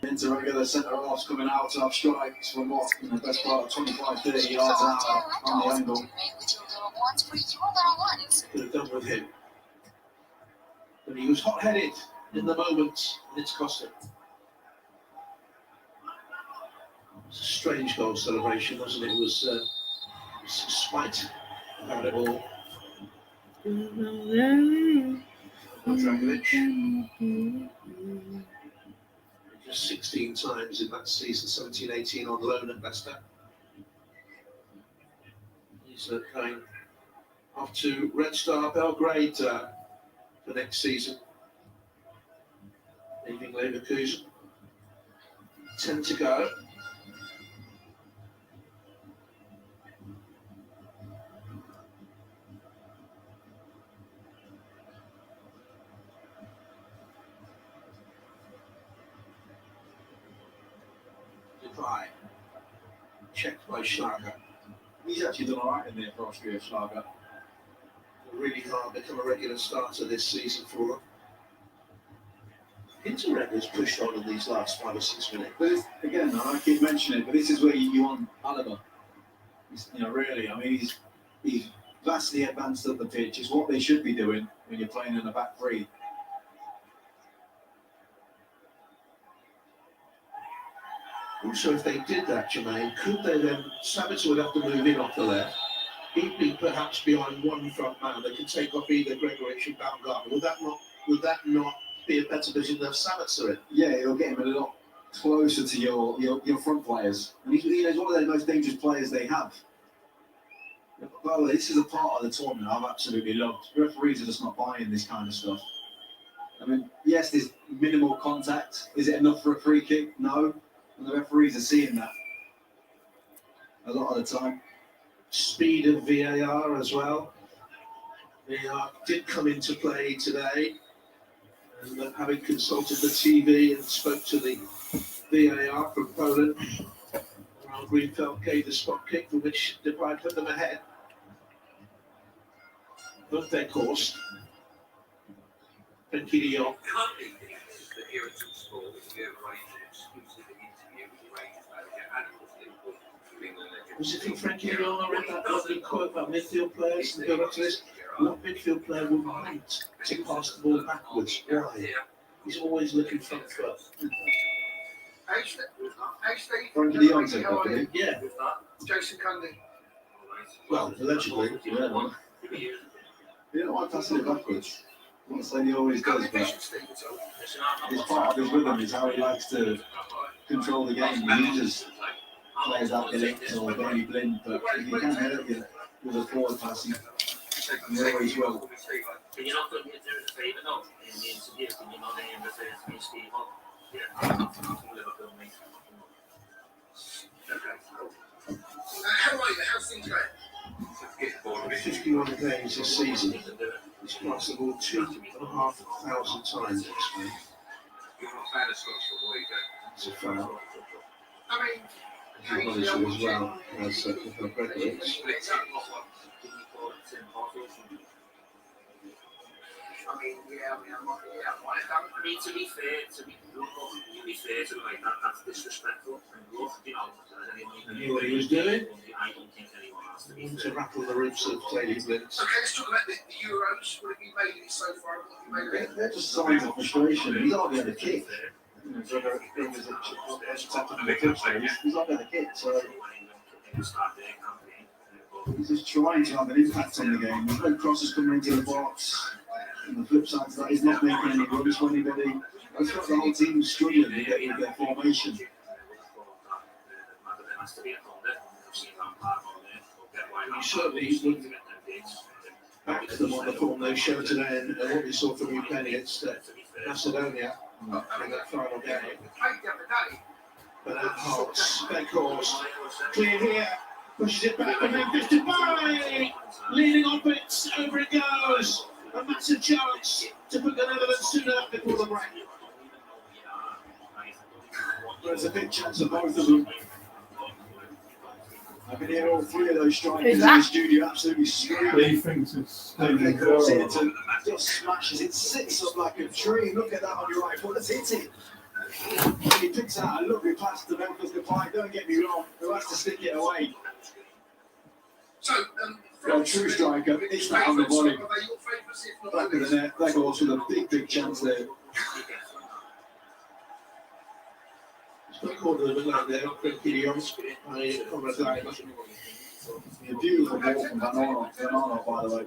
S8: Hinteregger, the centre half's coming out to have strikes from what, in the best part of 25-30 yards out on the angle.
S7: Could have done with him. But he was hot-headed in the moment, and it's cost him. It was a strange goal celebration, wasn't it? It was some spite about it all. Dragovic. Just 16 times in that season, 17-18 on loan at Leicester. He's going off to Red Star Belgrade for next season, leaving Leverkusen. 10 to go. Goodbye. Checked by Schlager.
S8: He's actually done all right in there for Austria, Schlager.
S7: Really hard to become a regular starter this season for him. Interreg has pushed on in these last 5 or 6 minutes.
S8: But again, I keep mentioning it, but this is where you want Alaba. Really, I mean, he's vastly advanced up the pitch. It's what they should be doing when you're playing in a back three.
S7: Also, if they did that, Jermaine, could they then, Sabitzer would have to move in off the left. He'd be perhaps behind one front man that could take off either Gregoritsch or Baumgartner. Would that not be a better vision than Sabitzer in?
S8: Yeah, it'll get him a lot closer to your front players. And he's one of the most dangerous players they have. By the way, this is a part of the tournament I've absolutely loved. Referees are just not buying this kind of stuff. I mean, yes, there's minimal contact. Is it enough for a free kick? No. And the referees are seeing that a lot of the time.
S7: Speed of VAR as well. VAR did come into play today. And having consulted the TV and spoke to the VAR from Poland, Ronald Greenfeld gave the spot kick for which De Vrij put them ahead. But their course. Frenkie de Jong. Was it from Frenkie de Jong? I read that lovely quote about midfield players and go back to this. What midfield player would want to pass the ball backwards? Why? He's always looking front foot.
S8: Frenkie de Jong said that, didn't he?
S7: Yeah.
S6: Jason Cundy.
S7: Well, allegedly.
S8: Yeah. You don't like passing it backwards. I'm not saying he always does, but it's part of his rhythm, is how he likes to control the game. He uses players like Delict or Danny Blind, but if he can help you with a forward passing, he always will.
S7: How's things going? 51 games this season. He's crossed the ball 2,500 times this week. It's a foul. He's as well as Gregoritsch.
S10: To be fair to the way that's disrespectful.
S7: He knew what he was doing.
S10: I don't think anyone has to be
S7: Wanted to rattle the ribs of Daley Blind.
S6: Okay, let's talk about the Euros. What have you made of it so far? What have you made of it?
S8: They're just signs of frustration. He's not going to kick. He's not going to kick, so he's just trying to have an impact on the game. There's no crosses coming into the box. And the flip side to that, he's not making any runs for anybody. That's what the whole team's struggling to get with their formation.
S7: You certainly looked back to them on the form they showed today and what we saw from Ukraine against Macedonia in that final game. But that halts, that course, clear here, pushes it back, and then Memphis Depay, leaning off it, over it goes. A massive chance to put the Netherlands 2-0 before the break.
S8: There's a big chance of both of them. I can hear all three of those strikers in the studio absolutely screaming.
S9: He thinks it's
S8: They comes in and just smashes it, sits up like a tree. Look at that on your right foot, let's hit it. He picks out a lovely pass to Memphis Depay, don't get me wrong, who has to stick it away.
S6: So,
S8: Well, true striker, it's that on the volley. Back of the net, that goes with a big chance there.
S7: It's got caught a little bit like there, Frenkie de Jong, by Conrad Leimer.
S8: A beautiful ball from Van Arnold, by the way.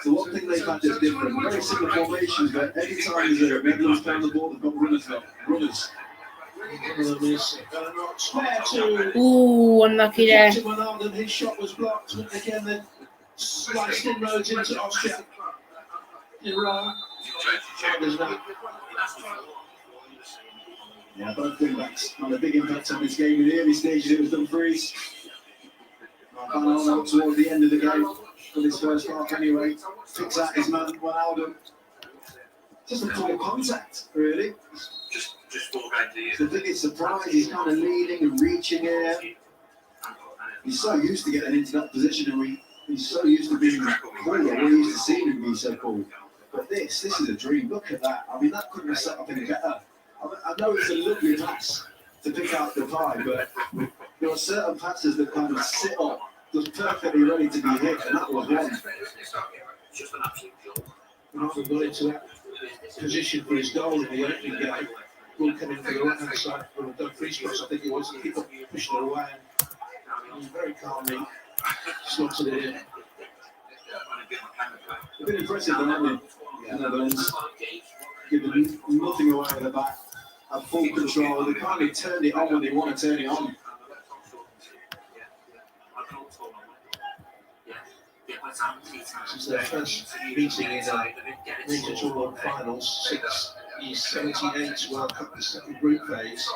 S8: So one thing they've had that's different, very similar formations, but every time there's a Netherlands found the ball, they've got runners.
S7: One of them is not spare to.
S2: Ooh, unlucky there.
S7: Captain Ronaldo, his shot was blocked. Again, the sliced inroads into Austria. Iran.
S8: Yeah, both wing backs had a big impact on this game. In the early stages, it was Dumfries. Van Aanholt towards the end of the game, for this first half anyway, picks out his man, Ronaldo. Just a poor contact, really. The biggest surprise, he's kind of leading and reaching here. He's so used to getting into that position, and he's so used to being pulled. We're used to seeing him be so pulled. But this is a dream. Look at that. I mean, that couldn't have set up any better. I know it's a lovely pass to pick out the pie, but there are certain passes that kind of sit up, just perfectly ready to be hit, and that was one.
S7: Ronaldo got into that position for his goal in the opening game. Ball coming for the right-hand side from Dumfries cross, I think it was. He kept pushing it away, and he very calmly slotted it in.
S8: A bit impressive, though, aren't they? The Netherlands, giving nothing away at the back, have full control. They kind of turned it on when they want to turn it on.
S7: This is their first meeting in a major tournament finals since the 78 World Cup, the second group phase.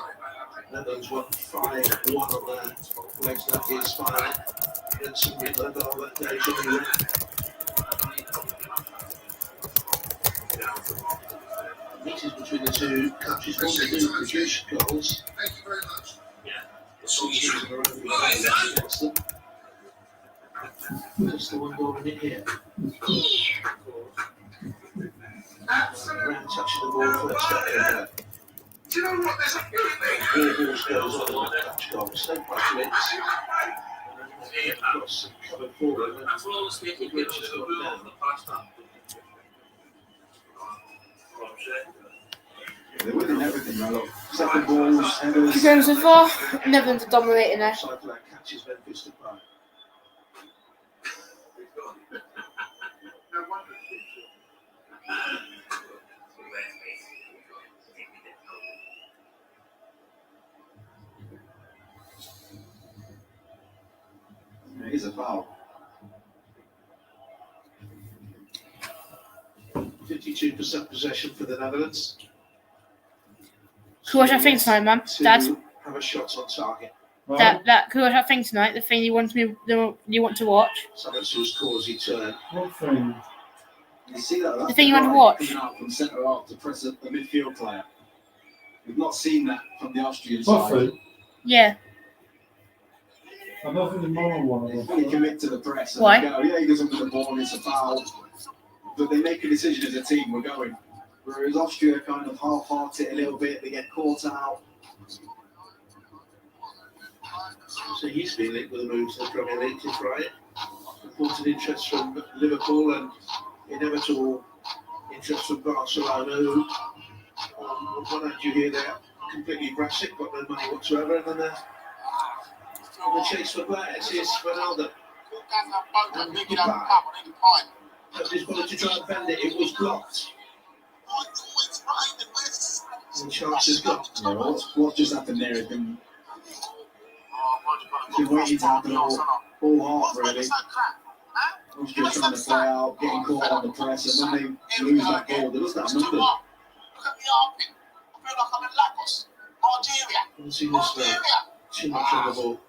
S7: Netherlands won 5-1 on their legs that year's final. And some led on that day, Johnny Wren. Meetings between the two countries want to produce goals.
S10: Thank you very much.
S7: Against them. Just the one goal in it here. Round touching the ball first step.
S10: Do you know what? There's a feeling.
S7: Four balls goes on the touch goal. Same by Wins. Cross covered forward.
S10: That's what I was thinking.
S7: Which is got down.
S8: They're winning everything, man. Look, second balls, headers.
S2: Two games so far, Netherlands are dominating there.
S7: Side flag catches Memphis to play.
S8: It is a foul.
S7: 52% possession for the Netherlands.
S2: Could watch that thing tonight, man. Dad,
S7: To have a shot on target.
S2: that could watch that thing tonight. The thing you want to watch.
S7: Someone's Causey turn.
S8: What thing? You see that? That's
S2: The thing you want to
S8: guy
S2: watch.
S8: coming out from centre half to press a midfield player. We've not seen that from the Austrian
S9: What
S8: side.
S9: thing?
S2: Yeah.
S9: I don't think the modern one
S8: They
S9: was.
S8: fully commit to the press. And
S2: Why?
S8: They go, yeah, he goes up with the ball and it's a foul. But they make a decision as a team, we're going. Whereas Austria kind of half-heart it a little bit, they get caught out.
S7: So he's been linked with a move to the Premier League to try it. Reported interest from Liverpool and inevitable interest from Barcelona, who, on one hand you hear they're completely brassic, got no money whatsoever, and then they're on the chase for players. Here's Ronaldo. And just wanted to try and bend it, it was blocked. And chances got.
S8: Yeah, what's just happened there has been waiting to happen all half, really. Austria trying to play out, getting caught on the press, and when they lose that ball, they just have nothing.
S7: Haven't seen this now. Too much on the ball.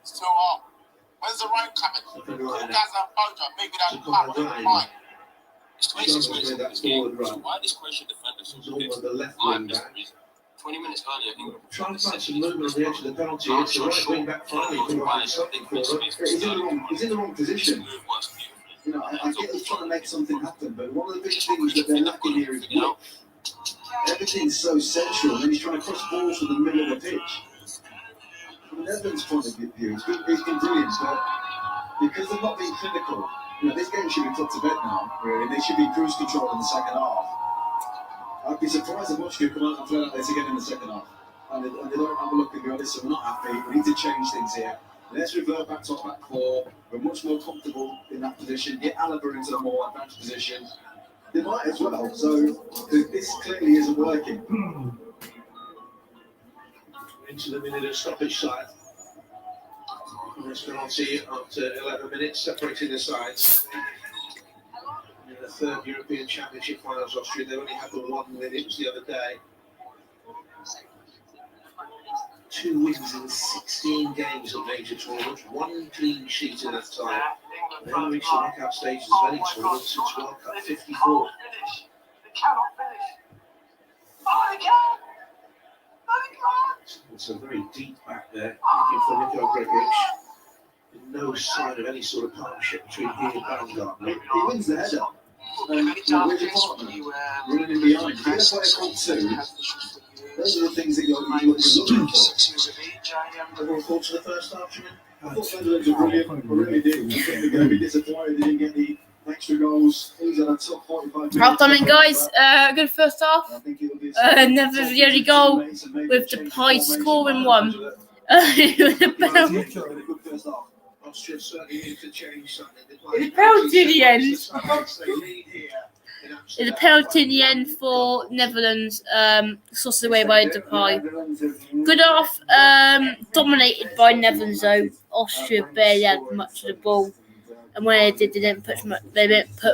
S10: When's the rain coming?
S7: Something like
S10: Guys
S7: that.
S10: are Bojo, maybe that's
S7: To
S10: part
S7: come
S10: of the
S7: line.
S10: mind.
S11: It's 26 minutes
S7: Trying to
S11: into
S7: play
S11: this
S7: that
S11: game,
S7: forward
S11: so
S7: run.
S11: why this Croatian defenders
S7: It's all on the left
S11: I
S7: wing
S11: missed
S7: back.
S11: the reason. 20 minutes earlier, England
S7: Trying to find some movement on the edge of the penalty. It's the right wing back finally providing something for them.
S8: He's in the wrong position.
S11: move was beautiful.
S8: You know, I get he's trying to make something happen, but one of the big things that they're lacking here is width. Everything's so central, and then he's trying to cross balls to the middle of the pitch. From the Netherlands' point of view, it's been brilliant, but because they've not been clinical, you know, this game should be put to bed now, really. They should be cruise control in the second half. I'd be surprised if Austria come out and play like this again in the second half. And they don't have a look and go, listen, we're not happy, we need to change things here. Let's revert back to our back four. We're much more comfortable in that position. Get Alaba into a more advanced position. They might as well. So this clearly isn't working.
S7: into the minute of stoppage time. This penalty after 11 minutes, separating the sides. In the third European Championship finals, Austria, they only had the 1 win. It was the other day. 2 wins in 16 games of major tournaments, 1 clean sheet in that time. They haven't reached the knockout stages of any tournament since World Cup 54. It's a very deep back there, looking for Nico Gregovic. No sign of any sort of partnership between he and Baumgartner.
S8: He wins the header. Where's your partner? Running in behind. If you play a front two, those are the things that you're looking for.
S7: Overall thoughts of the first half, Jimmy?
S8: I thought Netherlands were brilliant. I really did. I think they're going to be disappointed they didn't get the extra goals. These are the top 45 minutes.
S2: Half-time in, guys. Good first half.
S8: I think it'll be
S2: Netherlands the only goal with Depay scoring one. With a penalty.
S7: Austria certainly need to change something.
S2: It's a penalty in the end. It's a penalty in the end for Netherlands. Sauced away by Depay. Good off. Dominated by Netherlands though. Austria barely had much of the ball, and when they did, they didn't put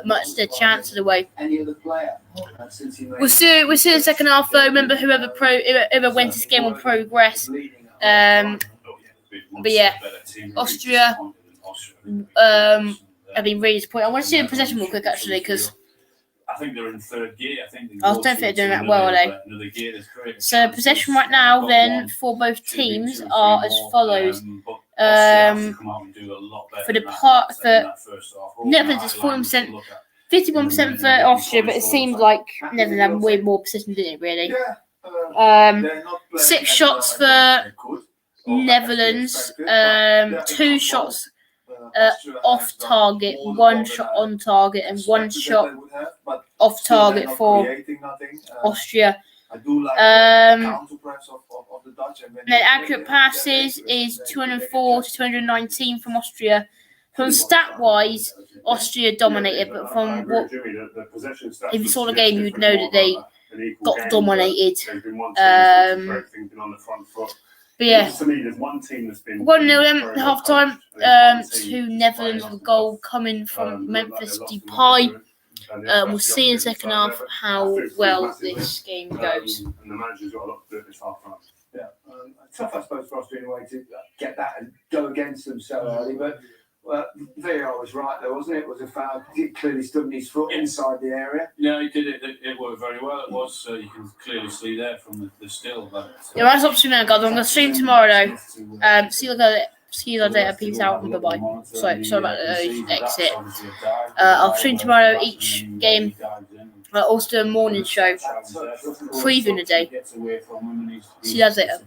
S2: much of their chances away. We'll see the second half though. Remember, whoever wins this game will progress. But yeah, Austria. I've been really disappointed. I want to see the possession real quick actually, because
S1: I think they're in third gear. I
S2: don't think they're doing that well, are they? So possession right now then for both teams are as follows. For Netherlands it's 40%, 51% for Austria, but it seems like Netherlands have way more possession, didn't it? Really. 6 shots for Netherlands, 2 shots off target, 1 shot on target, and 1 shot off target for Austria. Their accurate passes is 204 to 219 from Austria. From stat wise, Austria dominated, but from what if you saw the game, you'd know that they got dominated. But yeah, 1-0 half time to Netherlands with a goal coming from Memphis Depay. We'll see in the second half how well this game goes.
S3: Yeah, tough, I suppose, for Austria anyway to get that and go against them so early. But VAR was right, though, wasn't it? It was a foul. He clearly stood his foot inside the area.
S1: Yeah, he did it. It worked very well. It was. You can clearly see there from the still. But,
S2: yeah, that's up to me now, guys. I'm going to stream tomorrow. See you later. Peace out and bye bye. Sorry about the exit. I'll stream tomorrow each game. Also do a morning show, previewing the day. See you later.